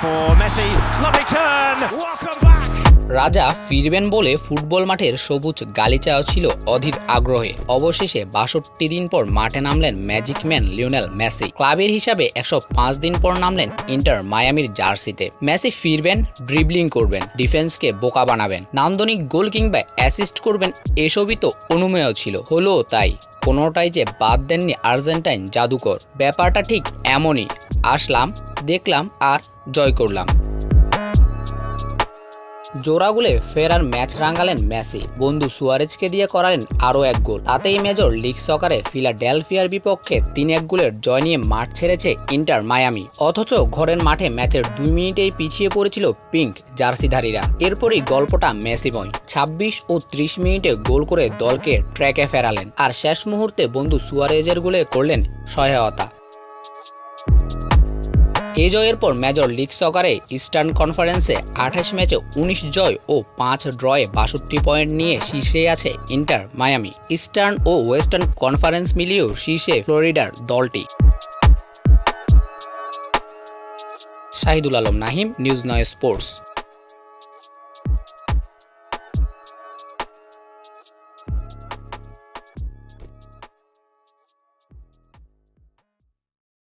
for Messi. Lovely turn. Welcome back. রাজা ফিরবেন বলে ফুটবল মাঠের সবুজ গালিচাও ছিল অধীর আগ্রহে। অবশেষে ৬২ দিন পর মাঠে নামলেন ম্যাজিক ম্যান লিওনেল মেসি। ক্লাবের হিসাবে ১০৫ দিন পর নামলেন ইন্টার মায়ামির জার্সিতে। মেসি ফিরবেন, ড্রিবলিং করবেন, ডিফেন্সকে বোকা বানাবেন, নান্দনিক গোল কিংবা অ্যাসিস্ট করবেন, এসবই তো অনুমেয় ছিল। হলো তাই। কোনোটাই যে বাদ দেননি আর্জেন্টাইন জাদুকর। ব্যাপারটা ঠিক এমনই, আসলাম, দেখলাম আর জয় করলাম। জোড়া গোলে ফেরার ম্যাচ রাঙালেন মেসি। বন্ধু সুয়ারেজকে দিয়ে করালেন আরও এক গোল। তাতেই মেজর লিগ সকারে ফিলাডেলফিয়ার বিপক্ষে ৩-১ গোলের জয় নিয়ে মাঠ ছেড়েছে ইন্টার মায়ামি। অথচ ঘরের মাঠে ম্যাচের ২ মিনিটেই পিছিয়ে পড়েছিল পিঙ্ক জার্সিধারীরা। এরপরই গল্পটা মেসিময়। ২৬ ও ৩০ মিনিটে গোল করে দলকে ট্র্যাকে ফেরালেন, আর শেষ মুহূর্তে বন্ধু সুয়ারেজের গোলে করলেন সহায়তা। এই জয়ের পর মেজর লিগ সকারে ইস্টার্ন কনফারেন্সে ২৮ ম্যাচে ১৯ জয় ও ৫ ড্রয়ে ৬২ পয়েন্ট নিয়ে শীর্ষে আছে ইন্টার মায়ামি। ইস্টার্ন ও ওয়েস্টার্ন কনফারেন্স মিলিয়েও শীর্ষে ফ্লোরিডার দলটি। Shahidul Alam Nahim, news ৯ sports.